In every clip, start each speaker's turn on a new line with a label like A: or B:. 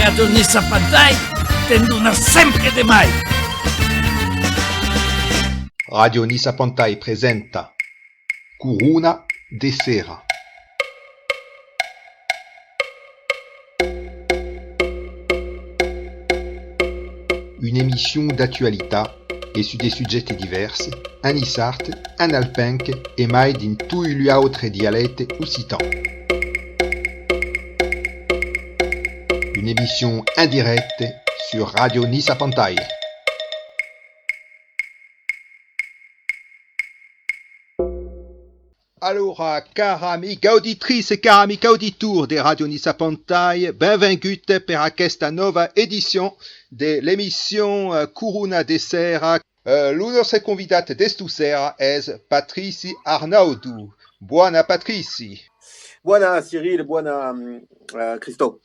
A: Radio Nisapantai, tenduna sempre de mai.
B: Radio Nisapantai presenta Curuna de Sera. Une émission d'actualità et su des sujets divers, en isart, en alpenc et mai din tous gli autres dialectes occitans. Une émission indirecte sur Radio Nisapantai. Allora, cara amica auditrice e cara amica auditor de Radio Nisapantai, benvenute per aquesta nova edition de l'émission Curuna de Sera. L'un nostre convidat d'estu sera és Patrici Arnaudou. Buona Patrici.
C: Buona Cyril, buona Christophe.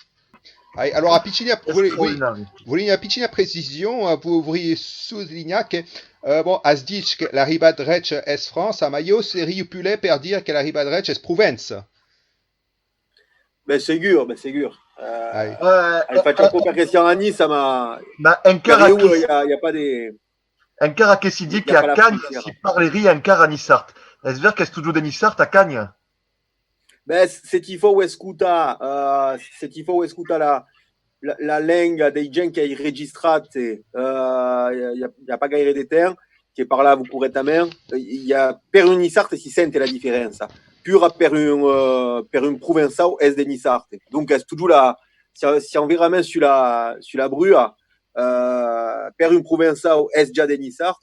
B: Alors, voulez une petite précision, vous voulez souligner que as dit que la riba dreta est France, a maio seria pulé per dire que la riba dreta est Provence.
C: Ben sûr. Faccio un po' perché siamo a Nice, ma
D: encara
C: il n'y a pas des...
D: Encara che si dit che a Cagnes si parleria encara a Nissart. È vero che è studio di Nissart a Cagnes?
C: Ben, se ti fa escuta la lingua dei gens che hai registrato, il n'y a pas gaire de temps, che parlavo correttamente, per un Nissart si sente la differenza. Pure per un provençal est de Nissart. Donc, c'est toujours si on verra même sur la brua, per un provençal est déjà de Nissart,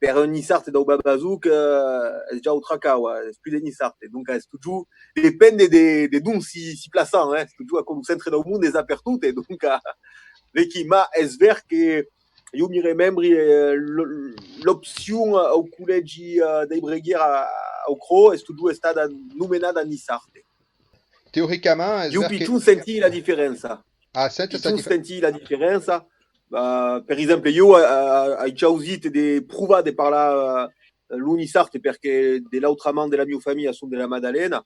C: per un Nissart da Babazouk, est déjà au Tracao, c'est plus de Nissart. Donc, c'est toujours, depende de d'on si plaçant, c'est toujours comme centre do mundo, des apertutes. Donc, l'équima est ver que io mi remembri l'option au collège dei Breghiera au Cro, est toujours stata nominata Nissart.
B: Théoriquement,
C: io più senti la differenza.
B: Senti
C: la differenza. Per esempio, io ho già usato di provare di parlare l'Unisart perché dell'altra man della mia famiglia sono della Maddalena,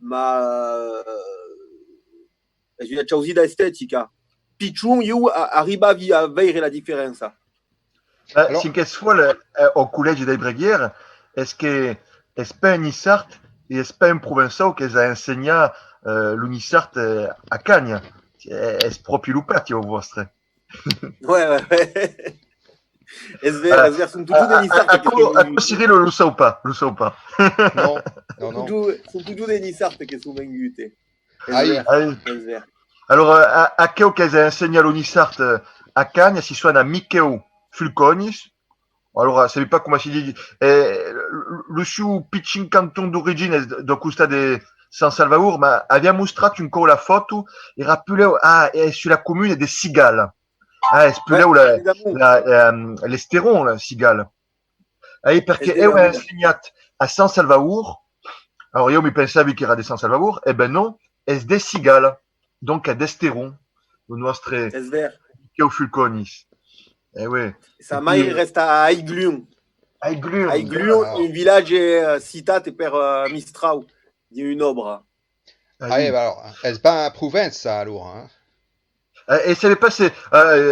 C: ma ho già usato estetica. Picciun, io arrivavi a vedere la differenza.
D: Si che suole au collège dei Breghiera, est-ce que est pas un Nissart et est pas un provençal che ha insegnato l'Unisart a Cagnes? È proprio lupati o vostre?
C: Ouais. SVR sont toujours des Nissart.
D: Cyril lo sa pas.
B: Non.
C: Sont toujours des Nissart che sono venute. SVR.
D: Allora, a che ha insegnato l'Unisart a Cagnes si suona Micheo Fulconis. Allora, savez pas comment si dit. Le suo piccin canton d'origine do costa de San Salvador, ma aveva mostrato un po' la foto, era più è sulla comune di Sigale. Espuleu l'Esteron, la Cigale. Perché io ho insegnato a San Salvador, allora io mi pensavo che era di San Salvador, e ben no, è di Cigale, donc ad Esteron, le nostro Micheo Fulconis. Oui.
C: Sa mai resta a Aiglun. Un village citato per Mistrau di un'opera.
B: Alors, est-ce pas en Provence, ça, alors, hein?
D: Et ça n'est pas,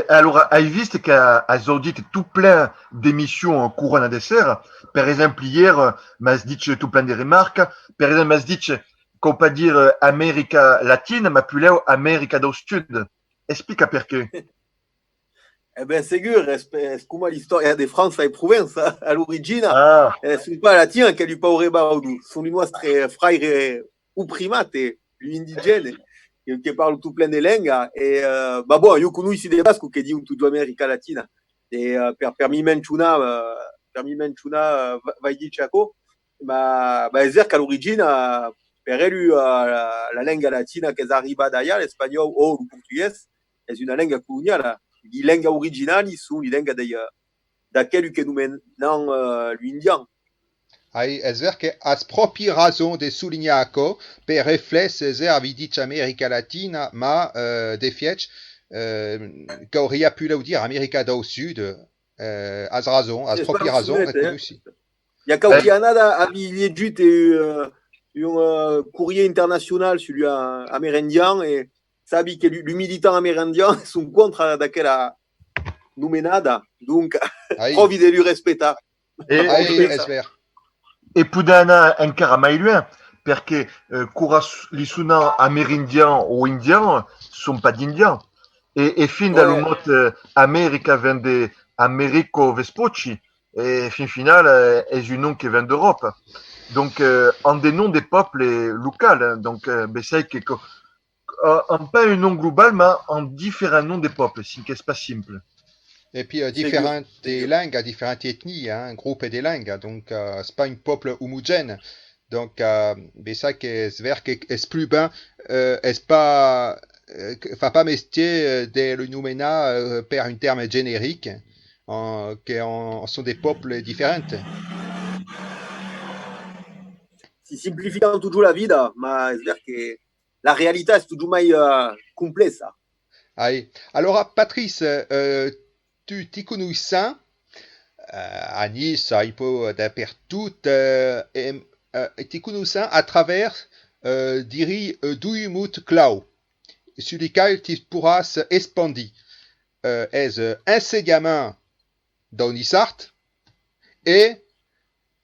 D: alors, hai visto che ha sordito tout plein d'émissions Curuna de Sera. Per exemple, hier, m'as dit tout plein de remarques. Per exemple, m'as dit qu'on peut dire America Latine, ma più leo America do Sud. Explica perché.
C: Ben, sicuro, è come la storia di Francia e Provenza, all'origine, sono pas latini che li parlavano, sono i nostri frères ou primati, gli indigeni, che parlano tutto plein di lingue, e, ma bon, io conosco dei baschi che dicono tutta l'America Latina, e per mi menziona, vai dire Chaco, ma è vero che all'origine, per lui, la lingua latina che arriva da là, l'espagnolo o il portoghese, è una lingua coloniale. Les langues originales sont les langues d'aquelles que nous menons l'Indien.
B: È vero che ha proprio ragione di sottolineare per riflettere avidic America Latina, ma de fiec che auria pu dire America do Sud, ha proprio ragione,
C: Il y a qualche anno avevi leggiuto un courrier international, celui amérindien, et sabe che l'umilitant amérindien sono contro daquela numenada, dunque provi di rispettare.
B: È vero.
D: E pudana encara mai loin, perché curas li sunan amerindian o indian sont pas d'indian. E fin da lumot America vende Americo Vespucci, et fin final est un nom qui vient d'Europe. Donc un des noms des peuples locaux, hein. Donc c'est que pas un nom global, mais un différent nom des peuples, c'est pas simple.
B: Et puis différentes langues, différentes ethnies, hein, groupes des langues, donc c'est pas un peuple homogène. Donc c'est que c'est vrai que c'est plus bien, c'est pas fa pas métier de le nommer per un terme générique, qui sont des peuples différents.
C: Si simplificano toujours la vida, ma è vero che la realtà è toujours mai complessa.
B: Alors Patrice, tu ti conosci à Nice, un peu dappertout, ti conosci à travers diri Duimut Clau, sur lequel tu pourras expandir enseignement dans l'ISART et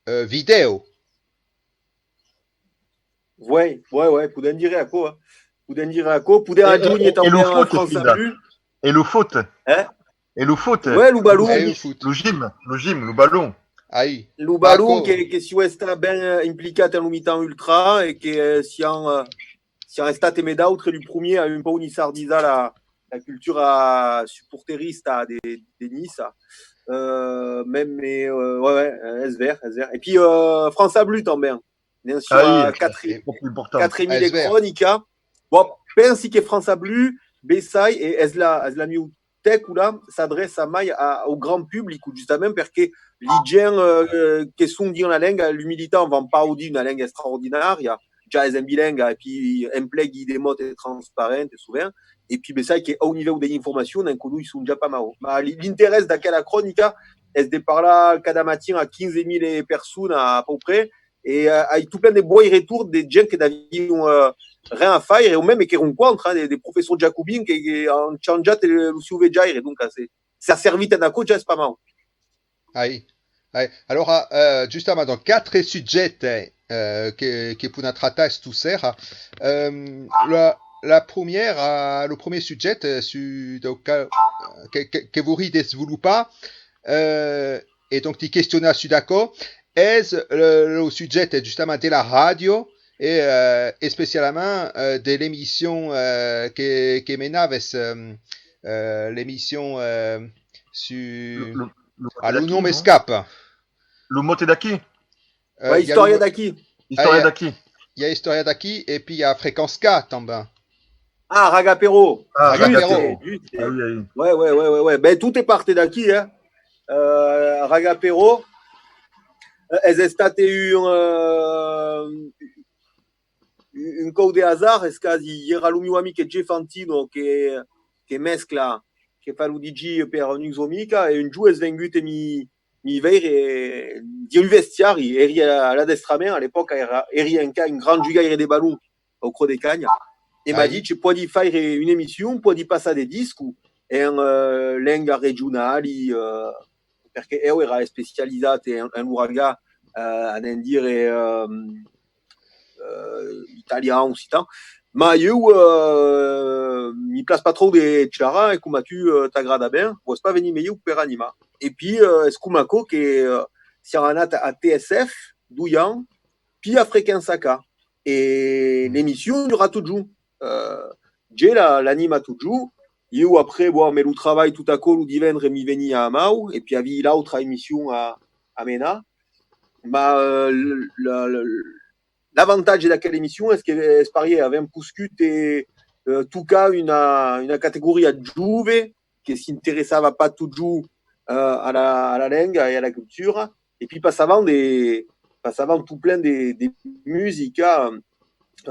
B: vidéo.
C: Ouais, podem dire a quoi? Podem dire a quoi? Podem aggiungere també a France Bleu.
D: Et le foot.
C: Et
D: le foot.
C: Ouais, le ballon.
D: Le gym, le ballon.
C: Le ballon che si è ben implicato in un mitan ultra e che siamo stati med d'autres il premier a un po' unisardisa la cultura supporterista de Nice. Même mais è vero. Et puis France Bleu també. Bien sûr, 4 electronica. Bon, pensi che France Bleu, Bessai e la mia tecula s'adresse mai au grand public, justement perché les gens qui sont dans la langue, l'humilité, on va pas dire une langue extraordinaire, già è bilingue et puis implique des mots transparents souvent, et puis Bessai che au niveau dell'informazione anche lui sono già pas mal. Ma l'interesse da quella cronica è di parlare cada mattina a 15.000 persone à peu près. Et avec tout plein de bons retours des gens qui n'avaient rien à faire, ou même qui rencontrent des professeurs jacobins qui ont changé le sujet. Donc, ça a servi à un c'est pas mal.
B: Alors, justement, donc, 4 sujets que pour traiter tout ça. La première, le premier sujet que vous ne pas, et donc, tu questionnes, je suis d'accord. Est le sujet justement de la radio et spécialement de l'émission que menava l'émission sur le nom m'escape.
D: Le moté d'acquis.
C: Historia d'acquis.
D: Historia d'acquis.
B: Il y a Historia d'acquis et puis il y a Fréquence K tombant.
C: Ah, Ragapero.
D: Ragapero.
C: Ouais. Ben tout est parti d'acquis, hein. Ragapero. È stato un co' di hasard, era il mio amico Jeff Fantino che mescla, che fa l'UDG per Nuxomica e un giorno è venuto mi vedere di vestiari, eri all'addestramento, all'epoca eri anche un gran giocatore di ballon au Cro de Cagna e mi ha detto puoi fare un'emissione, puoi passare dei dischi in lingua regionali, perché io era specializzato in Uraga, a dire italien ou citant. Ma io mi place pas trop des chara e come tu t'aggrada ben, vuoi pas venire meglio per anima. E puis scumaco che siamo andati a TSF, Douyan, puis a Fréquence K. E l'émission durera toujours. J'ai l'anima toujours. Io après, bon, mais le travail tout à coup, le divendre mi veni à Mau, et puis avi l'autre émission à Mena. Ma l'avantage de quelle émission est-ce que Sparier avait un pouscut et tout cas une catégorie à Juve qui s'intéressava pas toujours à la langue et à la culture, et puis passavant tout plein des musiques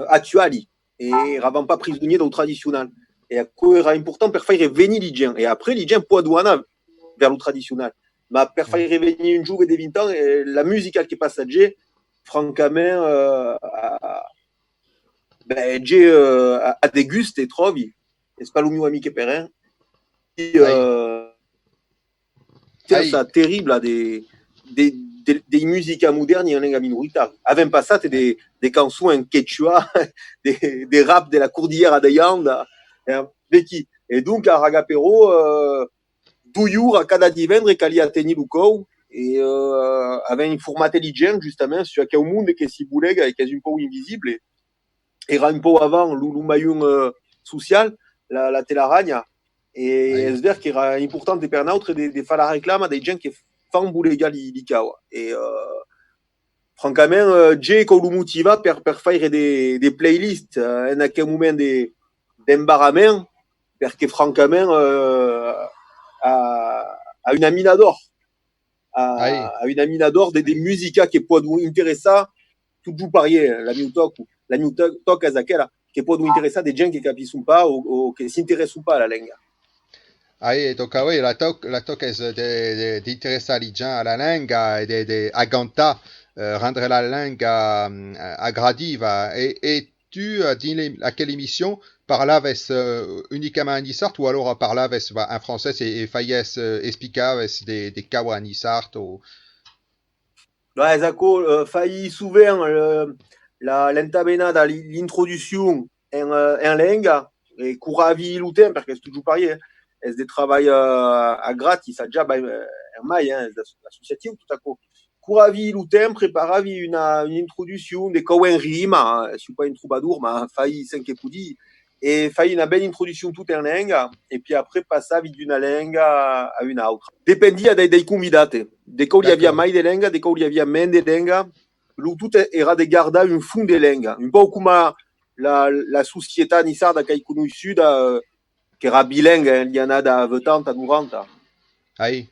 C: actuelles et n'avant pas prisonnier dans le traditionnel. Et à quoi era important per faire venir les gens. Et après, les gens peuvent douana vers le traditionnel. Mais per faire venir une jouve de 20 ans, la musique qui passe à G, francamente, G a déguste et trovi. Spalomio Amiche Perrin. Ça terrible là, des musica moderni en lingua minoritaria. Avem passat des cançons en quechua, des raps de la Cordillera de Andes, et donc a Ragapero, toujours a cada divendre calia tenir Lucou, et avait une forme intelligente justement sur un monde qui si boulega et qui est un peu invisible, et era un peu avant l'Umayun social, la telaragna. Et es ver qu'il era important de per nautre de fa la reclama des gens qui fan boulega l'Ikawa. Et francament, Jay ko lu motiva per faire des playlists en aquel moment d'embarrament, parce que francament a une aminador. A une aminador des musica che può interessare tutto parier la new talk a aquella che può interessare des gens qui capiscono pas ou qui s'intéressent pas à la langue.
B: Donc oui, la toc est d'intéresser les gens à la langue et d'aganta rendre la langue agradiva. Et tu dis à quelle émission parlaves uniquement en Isart ou alors parlaves en français et faies explicaves des kawa en Isart ou...
C: Ouais, Zako, failli souvent l'entamena dans l'introduction en langue et curavi lutem parce que c'est toujours pareil. Es de travail a gratis, a già mai, l'associative tout à coup. Curavi lutem, preparavi une introduction de cowen rima, je suis pas une troubadour, mais failli 5 epudi, et failli une belle introduction toute en langue, et puis après passavi d'une langue à une autre. Dependia dei convidati, de quand il y avait mai de langue, de quand il y avait men de langue, l'ou tout era de garder un fond de langue, un peu comme la société nisarda che conosciuta sud, qui era bilingue, il y en a da 80 à 90.
B: Oui.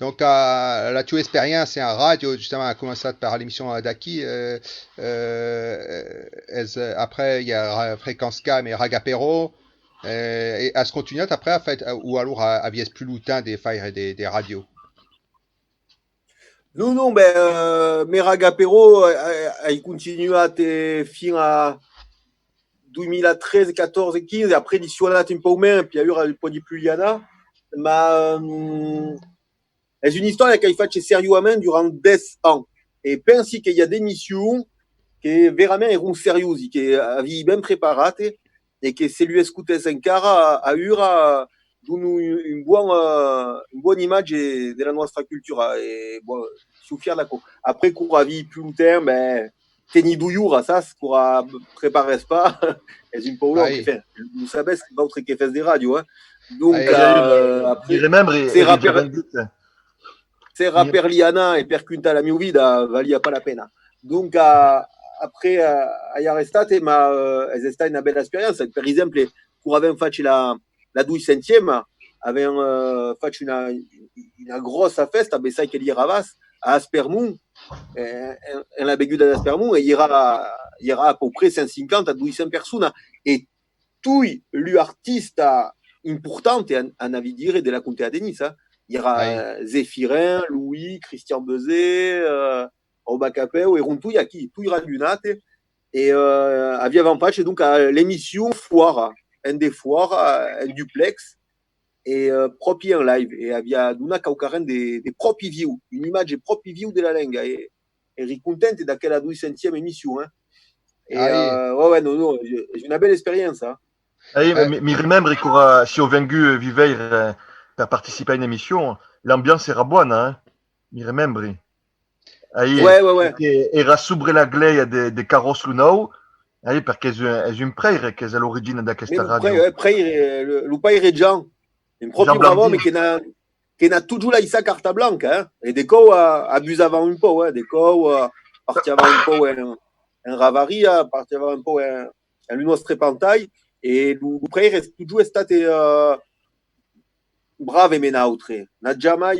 B: Donc, la tua expérience en radio, justement, a commencé par l'émission d'Aki. Après, il y a Fréquence K, mais Ragapero. Et à ce continuer après, en fait, ou alors aviez plus longtemps des failles des radios?
C: Non, mais Ragapero, il continue à te fin à 2013, 14, 15, après il suonat un peu moins, puis il y a eu un peu de plus Liana. Mais c'est une histoire qu'il fait sérieusement durant 10 ans. Et pense qu'il y a des missions qui vraiment sont sérieuses, qui avaient bien préparées, et que c'est lui écouter son cara a eu une bonne image de la nostra culture. Et bon, je suis fier de la co. Après, qu'on a vu plus longtemps, ben, Teni Douyoura, ça, ce qu'on a préparé pas, c'est une pauvre qui fait. Vous savez, c'est pas autre qui fait des radios, hein. Donc, après, c'est rapper Liana et percunta la miuvida, valia pas la peine. Donc, après, à Yarestate, elles étaient une belle expérience. Par exemple, pour avoir fait la 200e, avait fait une grosse fête, mais ça qu'il y ravas à Aspermont, en la bégude d'Aspermont, et il y aura à peu près 150 à 200 personnes. Et tous les artistes importants, en avis dire, de la comté à Denis, hein. Il y aura Zéphirin, Louis, Christian Bezet, Oba Capel, et Rontou, il y a qui? Tout ira lunate. Et avait avant-patch, et donc l'émission Foire, un des foires, un duplex, et propre en live. Et avait Duna Kaukaran des propres views, une image des propres views de la langue. Et ricontent de la 200e émission. Hein. Et non, j'ai une belle expérience. Hein.
D: Mi remember que si on vengu vivere per participer à une émission, l'ambiance era buona, hein? Mi remember.
C: Ouais.
D: Era sobre la gleia de Carlos Lunau, perché è un praire che è l'origine da questa radio.
C: Praire, le praire Jean, un proprio bravo, mais qui n'a toujours la isa carta blanca, hein? Et des co abusavant un po', hein? Des co partivano un po' en ravaria, partivano un po' en l'uno strepantai, e le praire è toujours state brave menautre. N'a jamais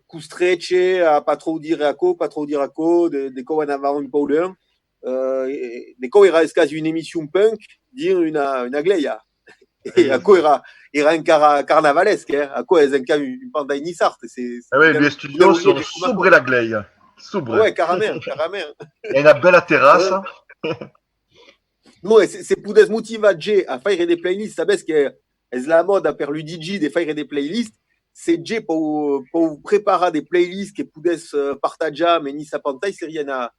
C: custrecce a pas trop dire a co, de co en avant un po' l'un. De co era quasi une émission punk, dire une gleia. Et a co era un carnavalesque, hein. A co est une pandaille nissarte.
D: Les studios sont sobre la gleia. Sobre.
C: Ouais, carrément.
D: Et une belle terrasse.
C: No, se pudes motivar-G a faire des playlists, sabes que és la moda per l'UDG de faire des playlists, c'est G pour préparer des playlists que pudes partager, mais ni sa pantalla, c'est rien na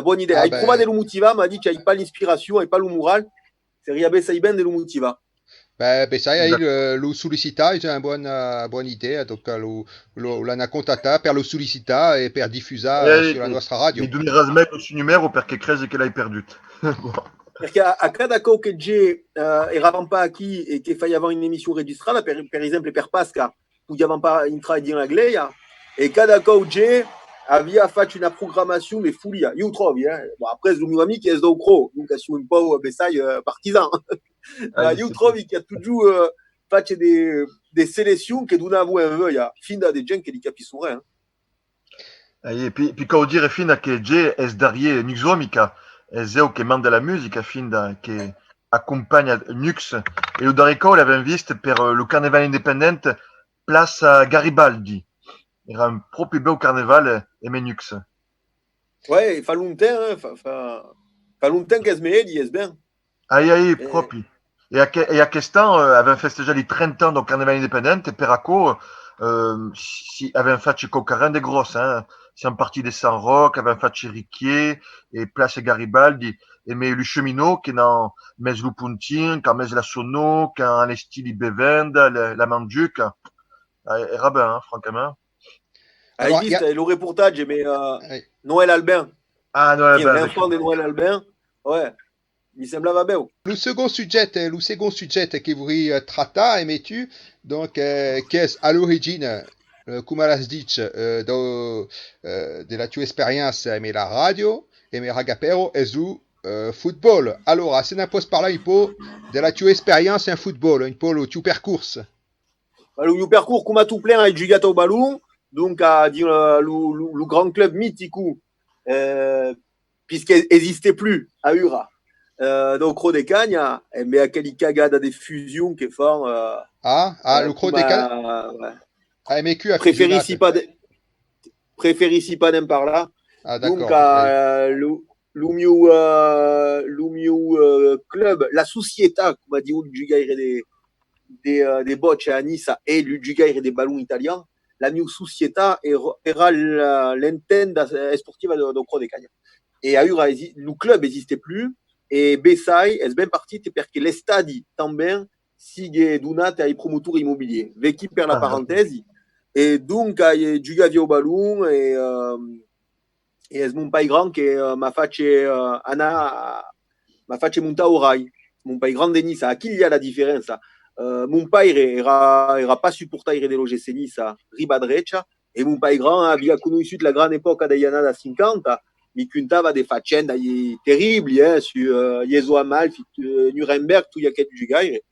C: bonne idée.
B: Ah
C: Il trouva de lo motivar, m'a dit qu'il n'y a pas l'inspiration, il n'y a pas le moral, c'est rien ben ça y ben de lo motivar.
B: Ça il lo sollicita, è una buona idea, donc l'hanno contattata per lo sollicita e per diffusa sulla nostra radio.
D: Mi donneras même il suo numero perché crede che l'hai perduto.
C: Perché a cada cau que G eravam pas aquí et que faille avoir une émission registrada, per exemple per Pasca, podiavam pas entrar din la gleia, et cada cau G havia fatto una programmazione de folia. Io trovi, bon, après, lo mio amico è do cro, donc si un po' besai partisan. Io trovi che ha toujours fatto des sélections che donavo un veuia, fin da de gens che li capiscono.
D: E puis quand dire fin che G è darie nuxomica, è zeo che manda la musica fin da che accompagna Nux, e lo darico l'avevamo visto per lo carnaval indipendente Place Garibaldi. Era un proprio bel carnaval e Nux.
C: Ouais, fa longtemps, fa longtemps che smedi, è ben.
D: Ai, proprio. E a quest'anno avevamo festeggiato i 30 anni del carnaval indipendente, per acco avevamo fatto cocarende grosse, siamo partiti da San Roque, avevamo fatto Riquier e Place Garibaldi, e mais le cheminot che non mes lo puntin, che mes la sono, che ha le stili bevenda, la mangiuca. Era ben, francamente.
C: Hai visto le reportage, mais Noël Albin.
D: Ah, Noël Albin.
C: L'enfant de Noël Albin, ouais, mi semblava bello.
B: Le second sujet che vorrei trattare, metu, donc, che è all'origine, come l'has dit, della tua esperienza με la radio, e me ragapero è su football. Allora, se ne puoi parlare un po' della tua esperienza in football, un po' il tuo percorso.
C: Le mio percorso, come tu plein, hai giocato al ballon, donc a dire le grand club mythique, puisqu'il n'existait plus à Ura. Donc Cro de Cagna, mais à quelle cagade de fusion qui font.
B: Le Cro de Cagna.
C: Ouais. MQ a préférissi pas d'en par là.
B: Ah, d'accord.
C: Donc le mio club, la Società, come a dit il giocare des bocce a Nice et il giocare des ballons italiens, la mia Società era l'intenda sportiva do Cro de Cagna. Et à Ura, le club n'existait plus. Et Bessai est bien parti parce que les stades também sigue donat ai promotori immobilier. Vecchi per la parentesi. Et donc, il giocava au ballon et è mon pai grand che m'a fatto montare au rai. Mon pai grand de Nice. A chi il y a la differenza? Mon pai era pas supportaire de l'OGC Nice, riba drecha, e mon pai grand aveva conosciuto la grande epoca degli anni 50. Mi contava de faccende terribili su Jesu Amalfi, Nuremberg, tu ya che giocare.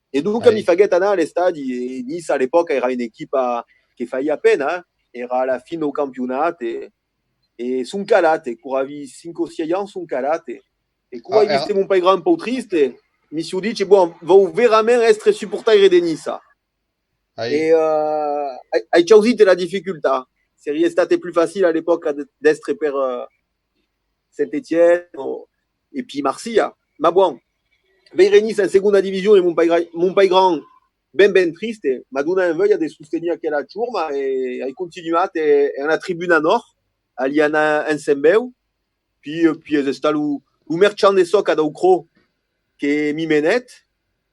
C: E dunque mi faghetta alle stadi, e Nice all'epoca era un'equipe che faia pena, era alla fine del campionato e sono calate, curavi 5-6 anni sono calate. E come hai visto mon pai grand un po' triste, mi sono detto, bon, vou veramente essere supportare di Nice. E hai choisito la difficoltà. Sarebbe stato più facile all'epoca d'essere per Saint-Étienne et puis Marseille. Ma bon, Nice en seconda divisione, mon pai grand ben triste, ma donné un voglia di sostenere quella ciurma e hai continuato una tribuna nord, aliana en Sembeu, puis è stato il merchant de soca da Ucro che mi menet,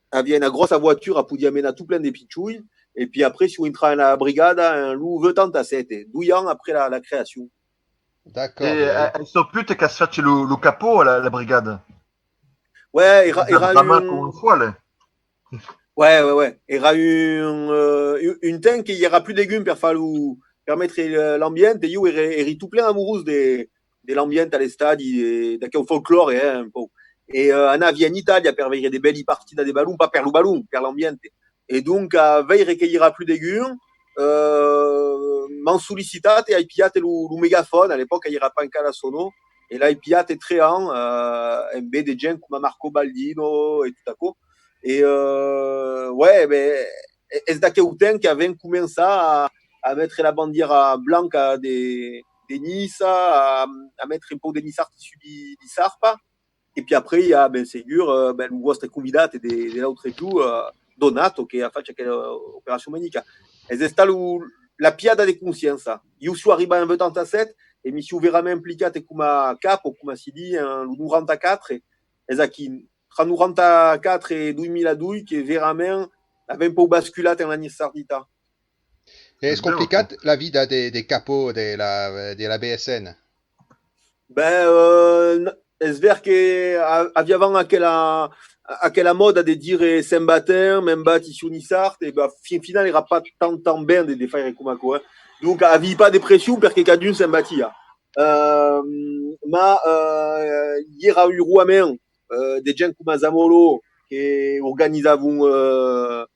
C: aveva una grossa voiture a podia mena tout plein de pichouilles, et puis après, si on entra dans la brigade, un loup 87, 12 ans après la création.
B: D'accord.
D: Et elles sont plus che si faccia le capot la brigade.
C: Ouais, era
D: une fois là.
C: Ouais. Era une tank il y aura plus de légumes per permettre l'ambiente. Io eri tout plein amoureuse de l'ambiente all'estadi, da folklore un po'. E andavi in Italia per vedere des belles parties da des ballons, pas per le ballon, per l'ambiente. Et donc, veire che il y aura plus de légumes, m'en sollicitate, hai pigliato lo megaphone, all'epoca il n'y era pas ancora la sono, e l'hai pigliato 3 anni, en vez de gens come Marco Baldino e tutto a co. E ouais, mais è da che uten che avevano cominciato a mettere la bandiera blanca de Nice, a mettere un po' de Nice su di Sarpa, e puis après il y a ben segur ben le vostre convidate dell'altro giù Donato che faccia quella operazione manica e sta la piada di coscienza io sono arrivato in 87 e mi sono veramente implicato come capo come si dice nel 94 e qui tra 94 e 2002 che veramente aveva un po' basculato nella Nissardita.
B: È complicato la vita dei capo della BSN?
C: È vero che avevamo aquella moda di dire Saint-Batin, même batti su Nissart, e final era pas tant bene di fare come quello. Donc avevi pas de pression perché cadun Saint-Battia. Ma era un ruamen de gens come Zamolo che organizzavano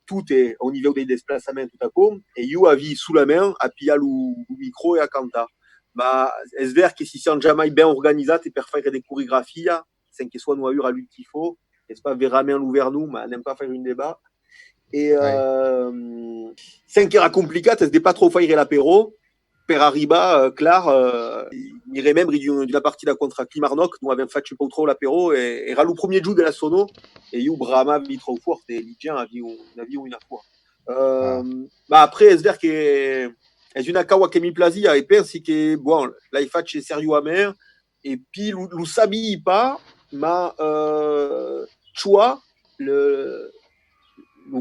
C: tutte au niveau dei déplacements tout à coup, e io avevi sulla main a pigliare il micro e a cantare. Ma è vero che si sono jamais ben organizzati per fare des chorégraphies, sans que soit noyure à lui qu'il faut, n'est-ce pas vraiment ouvert nous, mais n'aime pas faire un débat. Et sans qu'il era compliqué, c'est pas trop faire l'apéro, per arriba, clar, il irait même d'une partie de la contre Climarnock, nous avions fait pas trop l'apéro, et era le premier jour de la sono, et io Brahma vi trop fort, et l'Idien a vu une fois. Ma après, c'est vero che è una cawa che mi plazia e pensi che bon, la faccio serio a me e puis lo sabi pas ma Chua le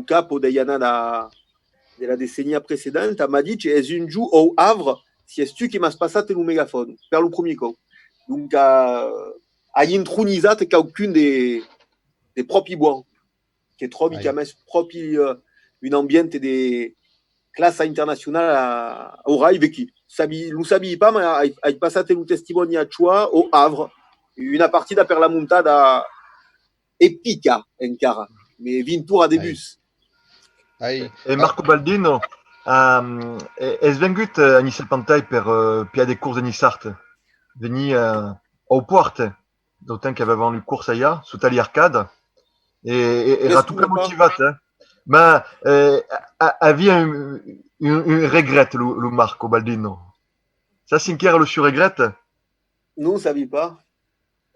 C: capo della decennio precedente m'a dit che è un giù au Havre si è tu che m'ha passato un megafono per il primo co donc ha intronizzato qualcun dei propri buoni che trovi che ha messo proprio un ambiente di classe internazionale au Rai vecchi. Lo sabi pas, ma hai passato un testimone a Chua au Havre. Una partita per la montata epica encara, mais vintura de bus.
D: E Marco Baldino è svenuto a Nissepantai per pia de course de Nissart. Veni au Porte, d'autant che avevano le course allà, su tali arcade, e era tutto motivato. Ma havia un regret, le Marco Baldino. Ça, c'est le sur-regret?
C: Non, ça ne pas.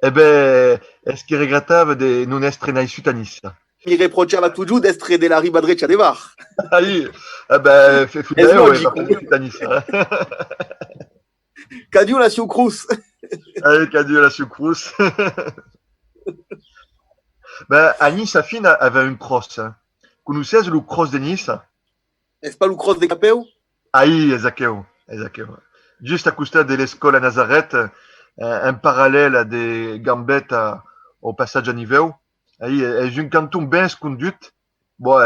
D: Eh ben, est-ce qu'il regrettava de non essere naisciuto a Nissa?
C: Mi reprochava toujours d'essere della riba dreccia de Var.
D: Ahí, eh ben, Fideo è naisciuto a Nissa.
C: Cadio la Cruz.
D: Allez, Cadio la Cruz. Ben, a Nice, a fine, avait une cross. Conoscete le cross de Nice?
C: Est-ce pas le cross de Capeu?
D: Ahí, esatto. Juste à côté de l'école à Nazareth, un parallèle à des gambettes au passage à niveau. Ahí, è un canton ben scondut. Bon,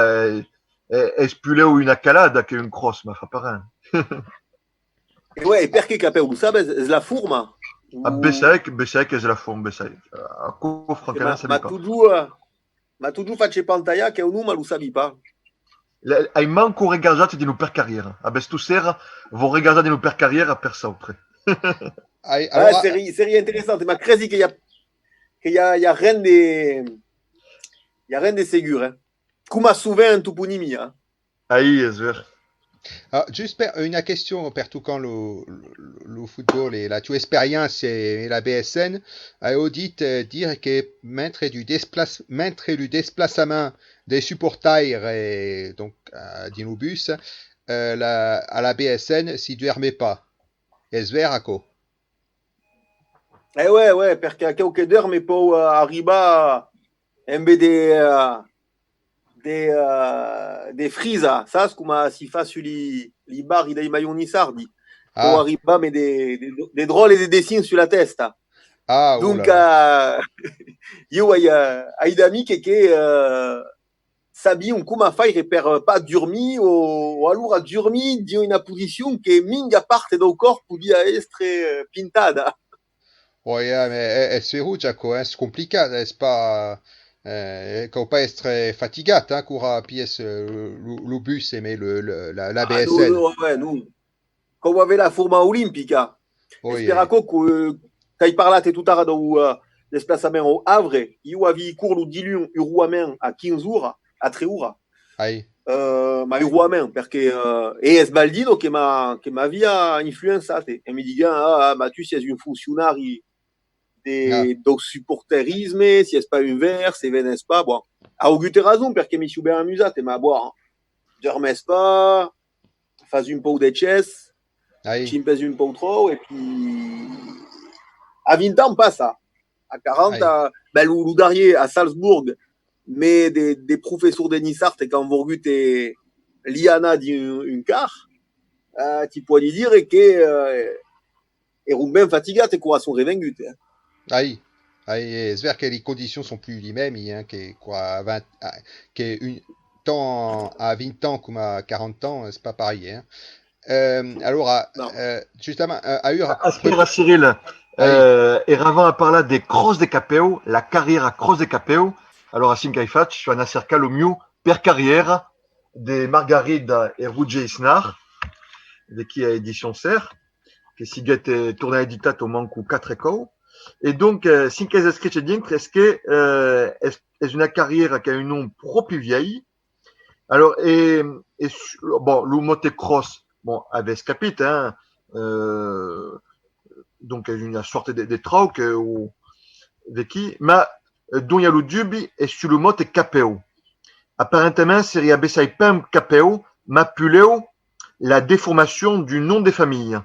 D: è spuleo una calada che un cross, ma fa pas rien.
C: Ouais, perché Capeu, vous savez, c'est la fourma.
D: A Bessac, è la forma, Bessac. A co, francamente, c'est
C: pas. Ma toujours faccio pantalla che un lo sabi pas.
D: Hai manco regardato di non per carriera. A bestu sera, vou regarder di non per carriera per sempre.
C: Allora... serie interessante, ma credi che y a rien de seguro. Come souvent tu punimia.
D: Ahí, è vero.
B: Juste une question per tu quand le football et la tua expérience et la BSN a audit dire que mentre du déplacement des supporters et donc d'inobus à la BSN si dormait pas. È vero?
C: Ouais, perché a qualche dorme poi arriva in vez de frisa, saps come si fa sui bar dei maglioni sardi. Poi arriva mais des drôles et des dessins sulla testa. Donc io ai d'amici che sabiam come fare per pas dormir o allora dormir di una posizione che minga parte del corpo di essere pintata.
B: Ouais, mais è sferugiaco, c'est compliqué, c'est pas... Quand pas être fatigué, hein, coura pièce le bus et mais la BSN.
C: Non. Quand avait la forma olimpica. Spera que tu parlate tout à l'heure de déplacement au Havre, io avevi cours le dilun uruamen a 15 jours, a 3 ore. Ma uruamen, perché è Sbaldino che mi aveva influenzato e mi dice ma tu sei un funzionario do supporterisme, si è pas un ver, se venes pas, bon. A augute raison, perché mi sono ben amusate, ma bon, dormes pas, fas un peu de chess,
B: Aïe,
C: chimpes un peu trop, et puis, à 20 ans, pas ça. À 40,
B: aïe.
C: ben, l'Oudarier à Salzbourg, mais des professeurs de Nissart, et quand vous regardez Liana d'un quart, tu peux lui dire que est ben fatigué, tes courations revengues.
B: Aïe. Aïe, j'espère que les conditions sont plus les mêmes, hein, que quoi, à 20, que une, tant à 20 ans comme à 40 ans, c'est pas pareil. Hein. Alors,
C: Non.
B: justement, à Ur,
D: Aspira Cyril,
B: aïe,
D: eravam a parla de cross de capeo, la carrière à cross de capeo. Alors, a Sinkaifat, je suis un acercal au mieux per carrière de Margarida et Roger Isnar, de qui a édition Serre, que si get tourné à dictat au manque ou 4 échos. Et donc, Sinkais escriche din, presque, est une carrière qui a un nom propre vieille. Alors, bon, le mot cross, bon, avec scapit, hein, donc une sorte de troc ou de qui, mais dont il y a le dubi et sur le mot capeo. Apparemment, c'est abessai pem capeo, ma puleo la déformation du nom des familles.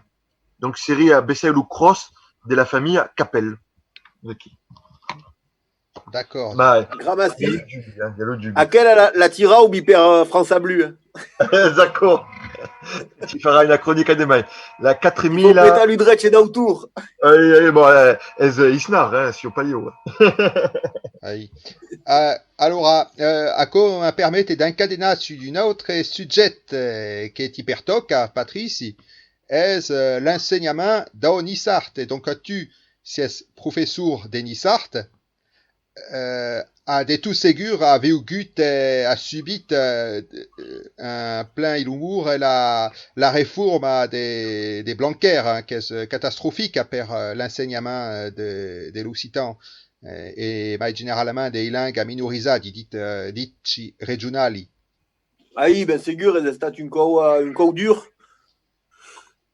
D: Donc, c'est abessai le cross de la famille Capel. De qui?
B: d'accord.
D: Bah,
C: Gramassi,
D: il y a le dubi.
C: à quelle la tira ou biper France à Blu?
D: D'accord. Tu feras une chronique à demain. La
C: Il faut
D: 4000,
C: prêter à l'Udrech et d'autour.
D: bon, Isnar, hein, si au paillot.
B: Aïe. Alors, ako mi permette d'incadenar su un autre sujet qui est hypertoc à Patrice, est l'enseignement dans Nissart. Et donc, tu, si es professeur de Nissart, a de tout ségur a veugut a subit un plein ilhumour et la réforme des Blanquer, hein, qui est catastrophique per l'enseignement de l'Occitan et mai généralement des langues minorisate dici regionali.
C: Ah, ben ségur, è stato un coup dur,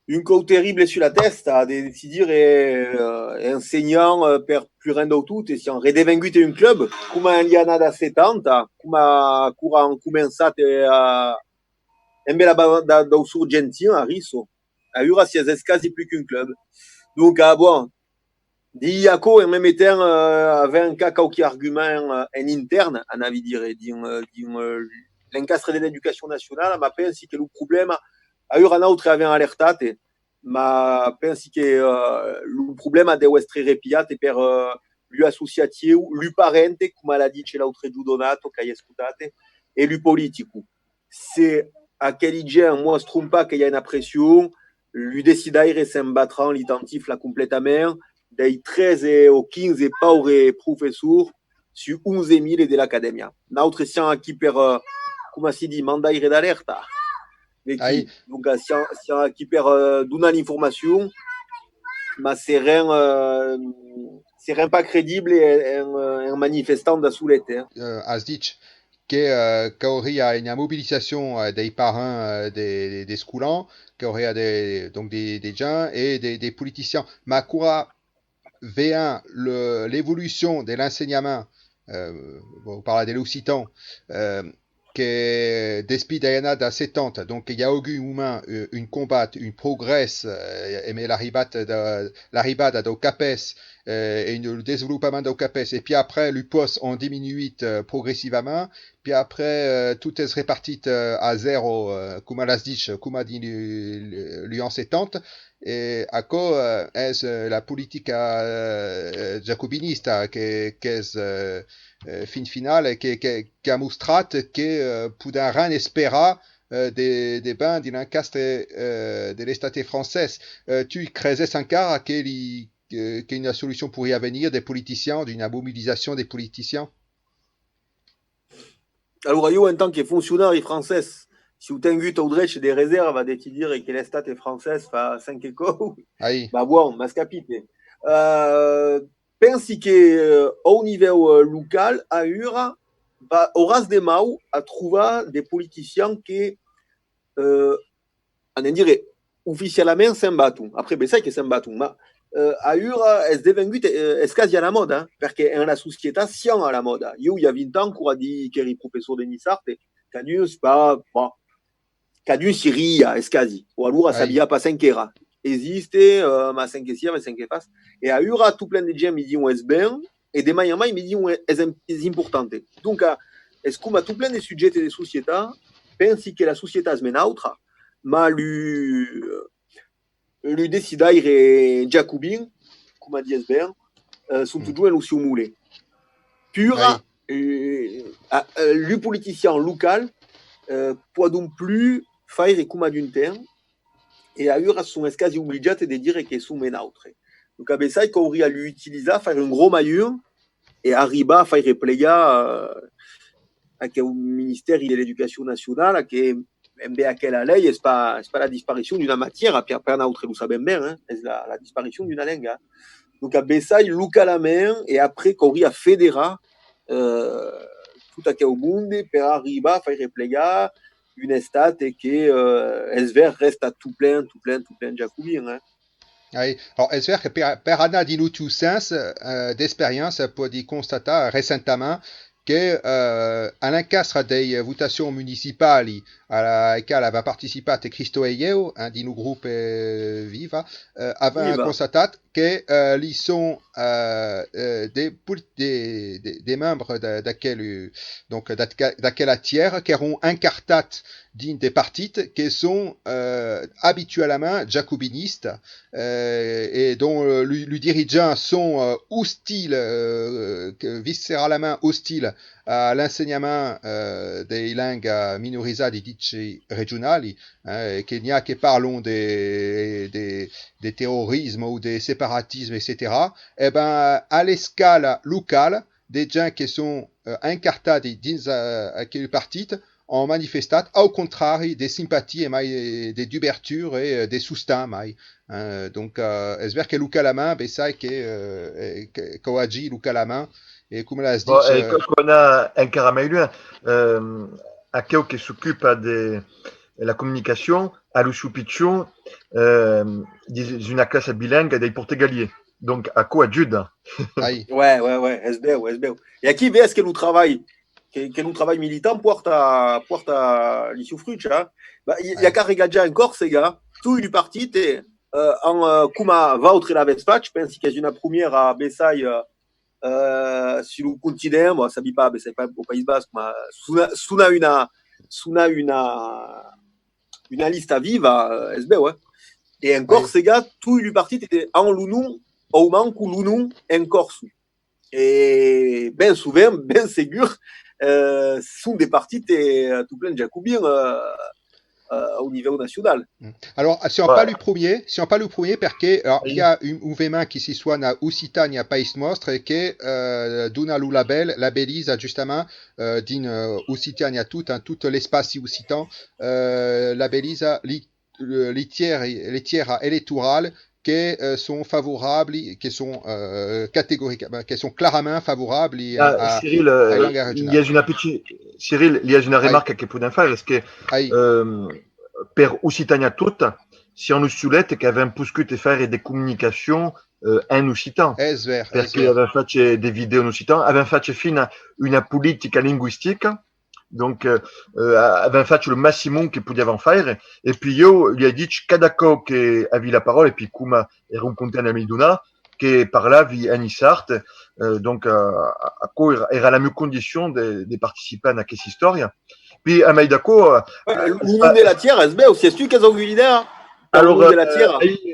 C: un coup terrible sur la testa, a decidir enseignant per plus rien d'autre, e si on redevengut un club, come gli ha da 70, come han començat a embela da surgentin a riso, a ura si es quasi plus qu'un club. Donc, bon, di Iaco en même temps avait un cas qualche argument en interne, en avis dire, l'encastre de l'éducation nationale, ma pensi che il problema a ura un autre avait alertate, ma pensi che il problema deve essere repiate per lui associativo, lui parente, come l'ha dice l'altro Donato che hai ascoltate, e lui politico. Se a quel gens mostre pas qu'il y a une pression, lui décider s'embattre l'identif la complètement, dei 13 o 15 paure professori su 11.000 dell'Accademia. Notre siamo qui per, come si dice, mandaire d'alerta. Donc, siamo qui per donner l'information, ma c'est rien pas crédible en manifestant da soulette.
B: As dit qu'il y aurait une mobilisation des parents des scoulants, qu'il y aurait donc des gens et des politiciens. Ma coura V1, l'évolution de l'enseignement, on parle de l'occitan, que despit d'ayana da 70, donc il y a eu une combat, une progrès, mais l'arribada do capes, et le développement do capes, et puis après l'UPOS en diminué progressivement, puis après tout est réparti à zéro, comme l'as dit, comme a dit lui en 70, et à quoi est la politique jacobiniste qui est fin finale qui a mostré que poudin rien espéra des bains d'un castre de l'estate française. Tu creuses encore qu'une solution pourrait venir des politiciens, d'une mobilisation des politiciens?
C: Alors, io, en tant que fonctionnaire français, si vous t'invitez au Dresch des réserves à décider que l'estate française fait 5 échos, bah bon, ma capite. Pensi que au niveau local, à Ura, auras des mau à trouver des politiciens qui, on dirait, officiellement s'embattent. Après, ben ça que s'embattent. a ura es devengut quasi alla moda, perché è una societazione alla moda. Io ha 20 anni che eri professore di Nissarte, cadius pa, cadius si ria, quasi, o allora sabia pas sen che era. Esiste, ma sen che sia, ma sen che fas. E a ura tout plein de gens mi dicono es ben, e de mai a mai mi dicono es importante. Donc, es come tout plein de sujeti de società, pensi che la società es menautra, ma lui decidare Jacobin, come di Esbern, sono tutti in Lucio Moulet. Pure, le politicien local può non più fare come d'un terme e a ora sono quasi obbligati di dire che sono menautre. Donc, a Bessai, che hauria lui utilizar, fare un gros maillot e arriva a fare plegare anche un ministère de l'Éducation nationale che a quella lei è pas la disparition d'une matière, per un autre lo saben ben, è la disparition d'une langue. Donc a Bessai, Luca la main, et après corri a federa tout a mondo per arrivare a fare plegare une estate che Esver resta tout plein Jacobin.
B: Alors, è vero che per anni di nutu sens d'esperienza può di constatare recentement che all'incastre delle votazioni municipali alle quali aveva partecipato Cristo e io, di un gruppo Viva, aveva constatato che li sono des membres d'aquella tiers qui erano incartati dans des partis qui sont habituellement jacobinistes et dont les dirigeants sont hostiles, viscéralement hostiles à l'enseignement des langues minorisate dici regionali, che n'y a che parlons des terrorisme ou des séparatismes, etc. Eh ben, à l'escale locale, des gens qui sont incartati dans quel parti ont manifesté, au contraire, des sympathies et des d'ouverture et des soutiens. Donc, j'espère que localement, ben ça, qu'on agit localement. Et comme l'a dit,
D: on a un caramelluin à qui s'occupe de la communication à l'Usupichon d'une classe bilingue des Portugaliers. Donc, à quoi Jude?
C: Ouais, SBO. Et à qui est-ce que nous travaille? Que nous travail militant porta l'issufruc, hein? Il y a qu'à regarder encore ces gars, tout du parti, en Kuma va au la Vespach, je pense qu'il y a une première à Bessay. Si le continent, moi, ça ne dit pas, mais c'est pas au Pays Basque, mais suna une liste à vivre, SB, ouais. Et encore, ces gars, tout le parti était en Lounou, au manque ou Lounou, en Corse. Et ben souvent, ben ségur, sont des partis tout plein de Jacobins au niveau national.
B: Alors, si on pas le premier, parce que il y a un mouvement qui s'y soit na Occitania Pays Mostre que dona le labellise justement d'une Occitania tout l'espace occitan labellise les tiers électorales qui sont favorables, qui sont catégoriques, qui sont clairement favorables à
D: Cyril, il y a une remarque che può fare, è che per Occitania tutta si hanno sullette che avevano potuto fare delle comunicazioni in occitan, perché avevano fatto dei video in occitan, avevano fatto fino a una politica linguistica. Donc, avevano fatto il massimo che potevano fare, e poi io gli ho detto cada cosa che avevi la parola, e poi come ero un contento a Miduna, che parlavi in Isart, donc a cui era la mia condizione di partecipare a questa storia. Puis a Maidako...
C: L'unione della Tiera, è sbeo, si è tu che sono l'idea?
D: Allora,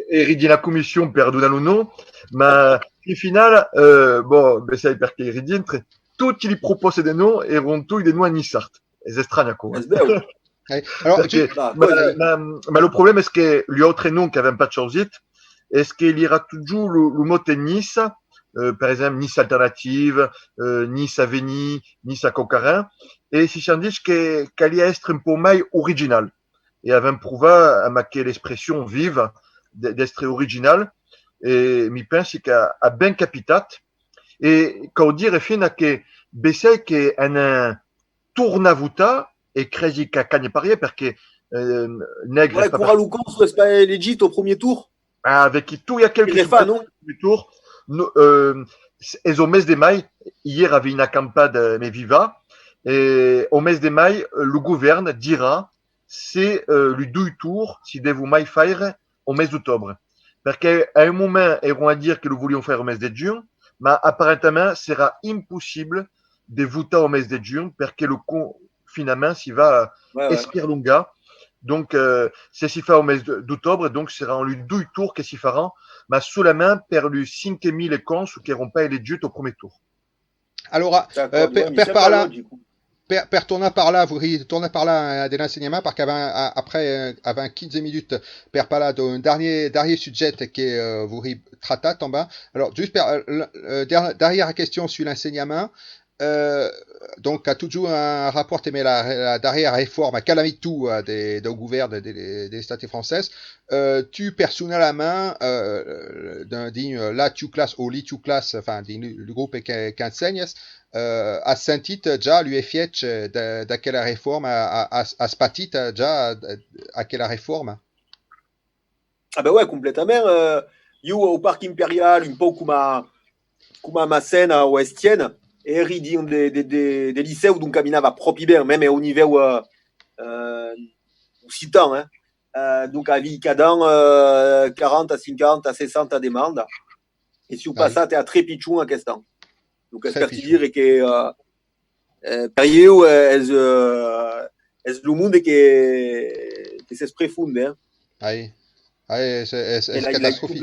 D: eri di una commissione per donare un nome, ma in finale, sai perché eri dentro, tutti i proposti di noi erano tutti di noi in Isart. È strano. Ma le problème è che gli altri nomi che avevano pas changé, è che il y aura toujours le mot Nice, par exemple Nice Alternative, Nice Avenue, Nice à Cocarin, et si j'en dis qu'elle est un peu plus original, et avevano provato a marquer l'espression vive d'être original, et mi pensi che ha ben capitato, e quand dire fino a che Bessay che è una tornavuta e credi che cagne parier perché Negre
C: ouais, Coura Lucon est pas legit au premier tour.
D: avec tout il y a quelques premier tour, elles ont mes des mailles. Hier, avait une accampade, mais viva. Et au mes des mailles, le gouvernement dira, c'est le 2 tour, si devo mai faire au mes d'octobre. Parce qu'à un moment, ils vont dire que nous voulions faire au mes de juin, mais apparemment, sera impossible de voter au mes de juin, parce que le confinement s'y va espirlunga. Donc, c'est si fait au mes d'octobre, donc sera en le 2 tour que s'y fera, mais seulement per le 5.000 cons qui n'auront pas les jutes au premier tour.
B: Alors, per parla, per tornar parla, vorrei tornar parla dell'insegnamento perché après, avant 15 minutes, per parla d'un dernier sujet que vorrei tratar também. Alors, juste derrière la question sur l'enseignement, donc, a toujours un rapport avec la dernière réforme, calamitou du gouvernement des États français. Tu, personnellement, la tu classe ou li tu classe, enfin, du groupe qui enseigne, a senti già l'UFH de quelle réforme, a spatit già à quelle réforme?
C: Ah ben ouais, complètement. Io au Parc Impérial, un peu come a Massena ou Estienne, e ridin de liceu d'un caminava proprio bene, même au niveau citant, hein. Donc à Vicadan, 40 à 50 à 60 demandes. Et si vous passez à très pitchou à question. Donc, c'est dire que per io es le monde que s'esprit fonde, hein.
B: C'est catastrophique.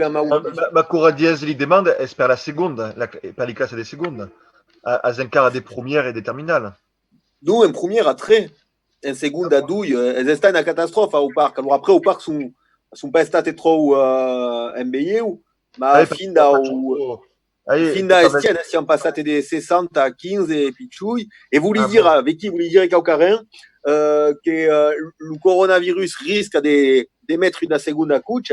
D: Ma Coradiès li demande est per la seconde, per les classes de seconde, à encara des premières et des terminales.
C: Nous, en première à très, en seconde à douille, elles sont une catastrophe au parc. Alors après, au parc, sont pas états trop embellés, mais fin d'Estienne, si on passe de 60 à 15 et puis chouille. Et vous voulez dire, avec qui vous voulez dire qu'Aucarin, que le coronavirus risque de mettre une seconde couche,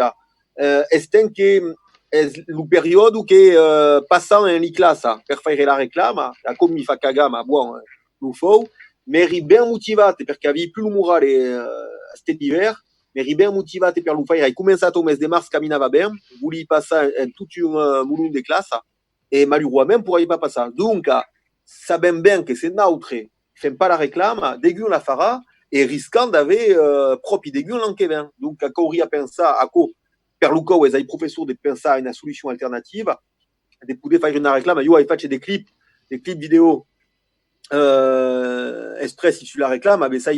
C: est-ce que le période où que passant en classe per faire la réclame, comme il fait caga, mais bon, le faut, mais il est bien motivé, parce qu'il avait plus le moral cet hiver, mais il est bien motivé per le faire. Il commence à tomber de mars, caminava bien, voulait passer tout un moulin de classe, et malheureusement, pourrait pas passer. Donc, savant bien que c'est neutre, il fait pas la réclame, dégueu la fara, et risquant d'avoir propre dégueu l'enquête. Donc, quand on a pensé à quoi, per le cas où les professeurs de penser à une solution alternative, de pouvoir faire une réclame, il fait des clips vidéo express sur la réclame, mais ça,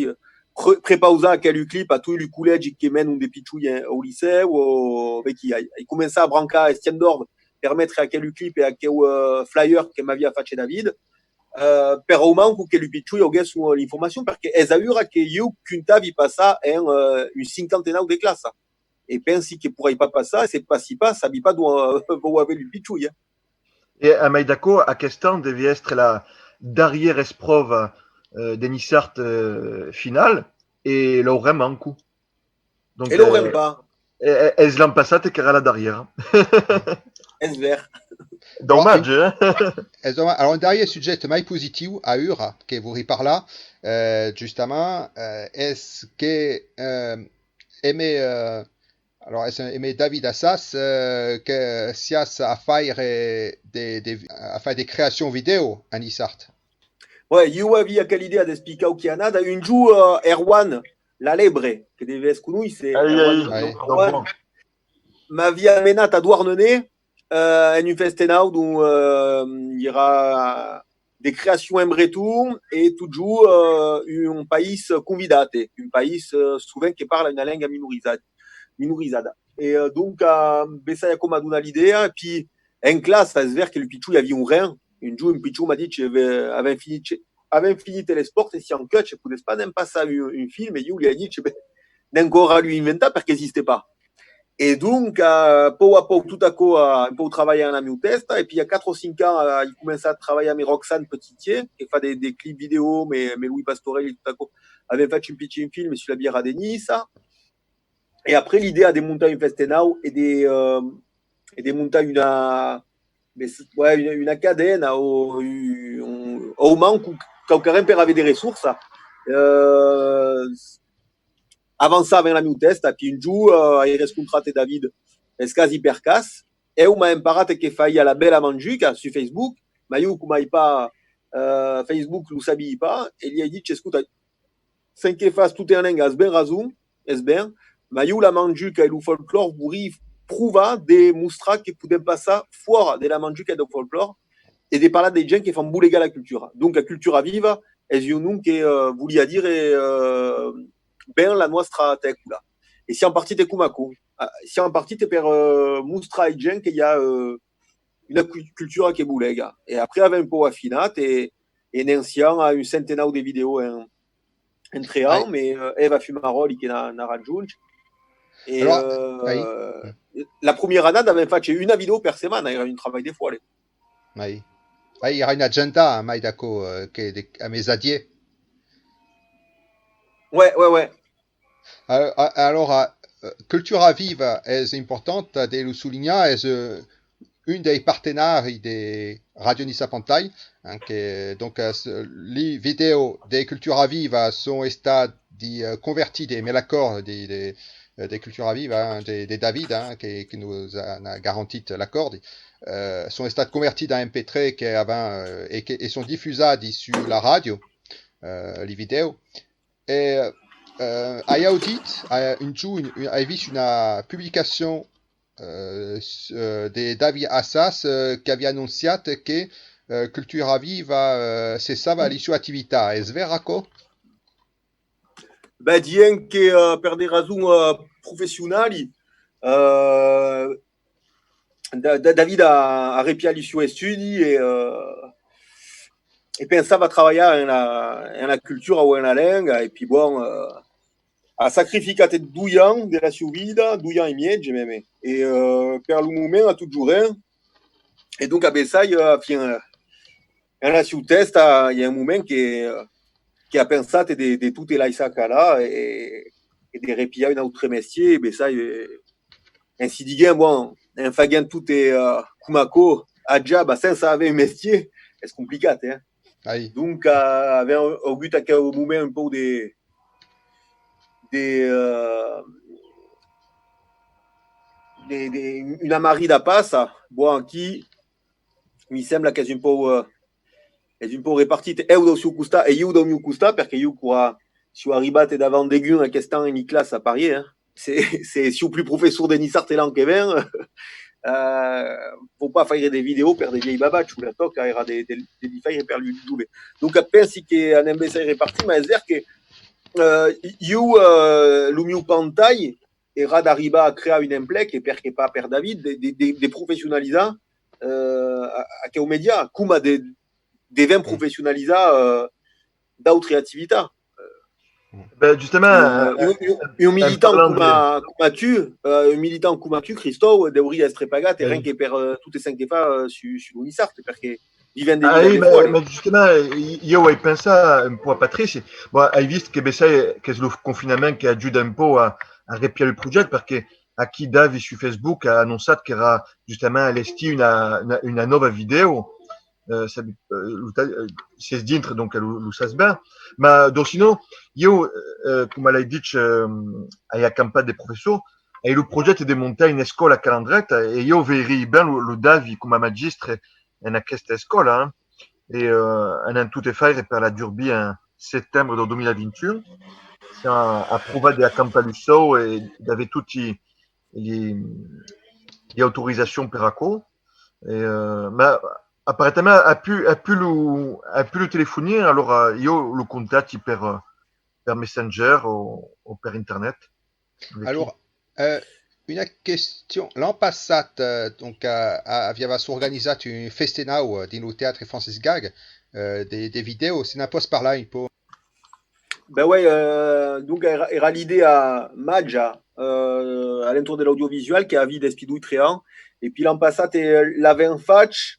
C: prépauser à quel clip à tous les collèges qui mènent des pitchouilles au lycée, ou il commence à branquer à Estienne d'Orbe, permettre à quel clip et à quel flyer que m'avait fait David, per au manque ou quel pitchouille au gars sur l'information, parce qu'elles a eu qu'une tavi passa une cinquantaine de classes. Et pensi que pourrait pas passer, c'est pas si pas, ça ne pas doit avoir le pitchouille.
D: Et à Maïdako, à Kestan devait être la dernière épreuve de Nissart finale, et l'aurait en coup.
C: Donc, et l'aurait pas.
D: Elles l'ont passé, et la derrière.
C: Est vert.
D: Dommage, hein?
B: Alors, un dernier sujet très positif à Ur, que vous parlez, justement, est-ce que alors, est-ce David Assas que Sias a fait des créations vidéo à Nissart?
C: Ouais, io avia quelle idea de explicar au Kiana, da un giù Erwan, la lebre, che deve essere con lui, c'est Erwan. Ma via menata a Douarnenez, en une festenau où il y aura des créations en breton et toujours un pays convidate, un pays souvent qui parle une langue minorisada. Et donc, ça y a comme à donner l'idée, et puis en classe, ça se voit que le pichou, il y avait un rein. Un jour, un pichou m'a dit que avait fini Telesport, et si en coach, je ne pouvais pas même passer un film, et il lui a dit que n'encore à lui inventer parce qu'il n'existait pas. Et donc, peu à peu, tout à coup, un peu travailler en ami test, et puis il y a 4 ou 5 ans, il commençait à travailler avec Roxane Petitier, qui fait des clips vidéo, mais Louis Pastorel, tout à coup, avait fait un film sur la bière à Denis, ça. Et après, l'idée a démonté une festenau et démonter une cadenne au manque où quelqu'un avait des ressources. Avant ça, avec la test, et puis un jour, il reste contraté David, Escas Hypercas, eu m'ha imparat che fai alla bella mangiuca su Facebook, ma io come pas Facebook lo sabi pas, e gli hai dit, scusa, sen che fas tutte un as ben razum, es ben, ma io la mangiuca e lo folklore vorrei prouva de mostrar che podem passar fora de la mangiuca e del folklore e de parlar dei gens che fan bulega la cultura. Donc la cultura viva es un nom che volia dire ben la nostra tecula. E siamo partiti come siamo partiti per mostrare ai gens che hi ha una cultura che bulega. E après avem un po' affinat e n'enciam a un centenau de video en treant, mais Eva Fumaroli che n'ha raggiunto. E la première année avem fatto una video per settimana, era un travail de foile.
B: Oui. Il y a une agenda, mai d'accord, à mes adieux.
C: Ouais, ouais, ouais.
B: Alors, Cultura Viva est importante de le souligner, est une des partenaires de Radio Nissa Pantai. Donc, les vidéos de Cultura Viva sont stati converties, mais l'accord de Cultura Viva, de David, qui nous a garanti l'accord, sont stati convertis en MP3 et sont diffusés sur la radio, les vidéos. Et hai audit hai visto una publicazione di David Assas che aveva annunciato che Cultura Viva cessava le sue attività. È vero?
C: Beh, dien che per dei ragioni professionali David ha ripiato i suoi studi e pensava a lavorare nella cultura o nella lingua, e poi bon, ha sacrificato 2 anni della sua vita, 2 anni e mezzo, e per il momento ha tutto giurato, e dunque a Bessai, nella sua testa, il y a un momento che ha pensato di tutte le sacche là, e di ripiare un altro mestiere, e Bessai, ainsi di bon, en faisant tutte Kumako, a già, senza avere un mestiere, è complicato, eh? Donc, aveva avuto anche un momento un po' di una marida passa, bon, qui mi sembra che è un po' ripartita io dal suo costa e io dal mio costa, perché io sono arrivato davanti a una che sta in classe a Paris, c'est si o più professor de Nissart Elan che ven, faut pas fare des vidéos per des vieilles babacce, ou la tocca era des fare per lui giube. Donc pensi che a NMBC reparti, ma è vero che io lo mio pantai era d'arribar a creare un emplec, perché pas per David, de professionalizzare che o media, come de ven professionalizzare d'autres attività.
D: Ben justement,
C: un militant come tu, Christophe, devrait essere pagato anche per tutte le 5 fa sull'Unisart, perché vivono dei
D: ma justement, io ho pensato un po' a Patrice, hai visto che è il confinement che aiuta un po' a ripiare il progetto, perché a chi Davi su Facebook ha annunciato che era giustamente allestì una nuova video, c'est dintre, donc lo sai bene, ma sinon io come l'hai detto hai accampato dei professori e il progetto di montare in scuola a Calandretta, e io verrei bene lo Davi come magistre in questa scuola, e in tutte fare per la Durbi in settembre del 2021 siamo approvati di accampare il show e di avere tutte le autorizzazioni per acco, ma apparemment a pu le téléphoner, alors io lo contatti per Messenger o per internet.
B: Alors, une question. L'an passé, donc, aveva organizzato un festenau din Théâtre Francis Gag, des vidéos. C'est n'importe par là un peu.
C: Ben ouais, donc era l'idée à Maggia, à l'entour de l'audiovisuel, qui a vu des spidouilles créants. Et puis l'an passé, l'avait un fatch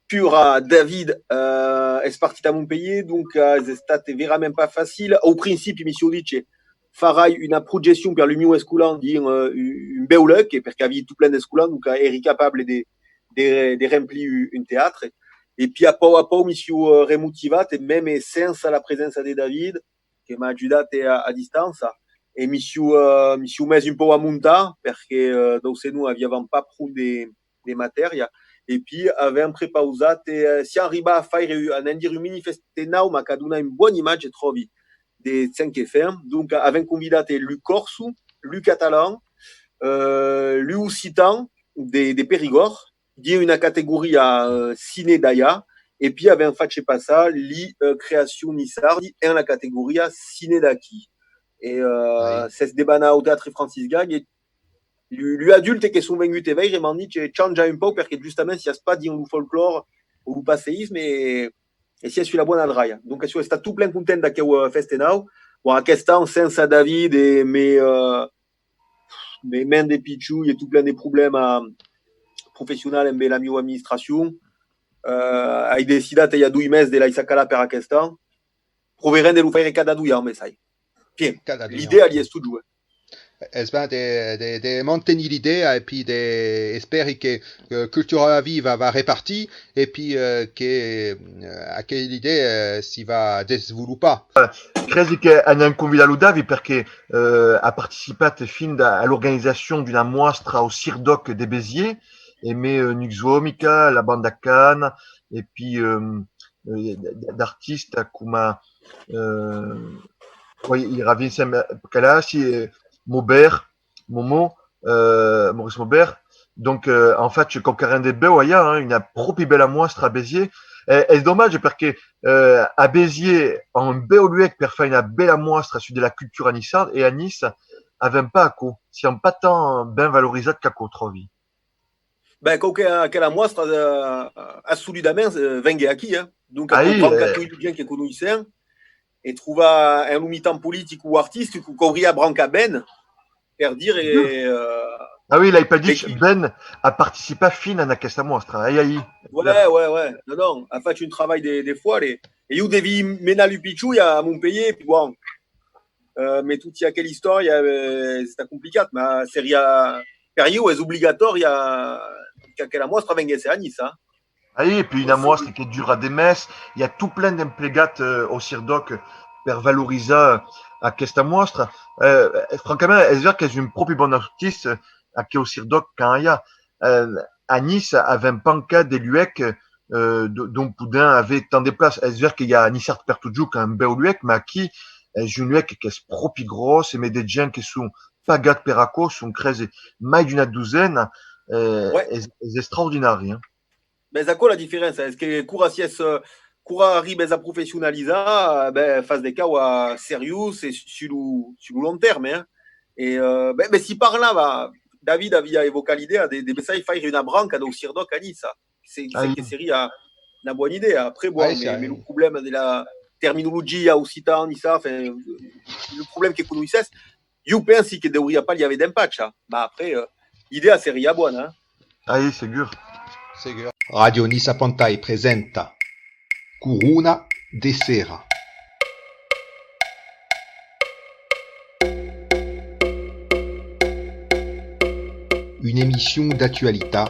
C: pur David è partito a Montpellier, donc è stato veramente pas facile. Au principe, mi si dice farai una projezione per il mio esculan di un beulec, perché avevi tutto plein d'esculan, donc eri capable di remplir un teatro. E poi a po' mi si remotivato, même senza la presenza di David, che mi ha aiutato a distanza, e mi si messo un po' a montare, perché noi avevamo pas più des matières. Et puis, avec un prépausat, si on arrive à faire un indir manifester now, ma caduna une bonne image, je trouve, des 5 FM. Donc, avec un convidat, lui corsu, lui catalan, lui occitan, des Périgord, qui est une catégorie à ciné d'Aya. Et puis, avec un fatche passa, li création nissardi, et la catégorie à ciné d'Aki. Et c'est ce débat au théâtre Francis Gag. Et lui adulte qui sont venus te veille, m'en dit que change un peu parce que justement s'il n'y a pas dit le folklore ou le passéisme et si elle suit la bonne adraille. Donc si est tout plein content d'aquel festenau, bon à Kestan Saint David et mes mains des pichou, il y a tout plein de problèmes professionnels en la mio administration. Ai décidé il y a 2 meses de la Isakala per Kestan. Proverem de lo faire cada douillant mais ça. Bien. L'idée elle est tout jouer.
B: Es va de mantenir l'idée et puis espérer que Cultura Viva va répartir et puis que quelle idée s'y va développer.
D: Credi che hanno convidato Davi perché ha partecipato fin all'organizzazione di una mostra au Cirque de Béziers e me Nuxomica, la banda Cannes e puis d'artistes come il ravvien insieme Calassi Maubert, Maurice Maubert. Donc, en fait, je comprends des beaux, une propre belle mostra à Béziers. Et c'est dommage parce que, à Béziers, un beau lieu pour faire une belle mostra sur de la culture à Nice, et à Nice, avec pas à quoi. Si on pas tant bien valorisé qu'à quoi, trop vite.
C: Ben, quella mostra, assolutamente, venga aqui, hein. Donc, à comprendre qu'il y a des gens qui connaissent et trouver un limitant politique ou artiste qui couvrirait Branca Ben, per dire
D: Ah oui, là, il peut dire que Ben a participé à fin à cette mostra.
C: Ouais. Non. A fait un travail des fois. Et il devi mena l'upichu, il y a Montpellier, puis bon. Mais tout il y a quelle histoire, c'est compliqué. Mais c'est per io è obbligatorio che la mostra venga a Nice, hein.
D: Ah oui, et puis une mostra qui dure à des messes. Il y a tout plein d'implégates au Cirque pour valoriser à cette mostra. Francamente, è vero che è un proprio bon artiste qui au Cirque quand il y a. À Nice, avec un panca des luec dont Poudin avait tant de places. C'est vrai qu'il y a Nice Art Pertuju qui a un beau luec, mais qui est un luec qui est proprio grosse, mais des gens qui sont pas gâtés peraco, sont créés mai d'une douzaine, c'est extraordinaire, hein.
C: Mais c'est quoi la différence? Est-ce que Coura arrive à professionnaliser, face des cas sérieux et sur le long terme, hein. Et si par là, David avait évoqué l'idée de faire une branque au Cirque à Nice. C'est que série une bonne idée. Après, bon, mais le problème de la terminologie à Occitan, Nice, le problème que nous avons, je pense qu'il ne devrait pas y avoir d'impact. Mais après, l'idée c'est série bonne, hein.
D: Ah oui, c'est sûr.
B: Radio Nisa Pontai presenta Curuna de Sera. Une émission d'actualité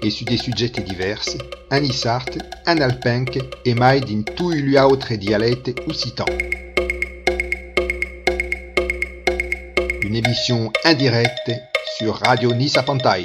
B: et sur des sujets divers, en isart, en alpenc et mai in tutti gli altri dialetti occitans. Une émission indirecte sur Radio Nisa Pontai.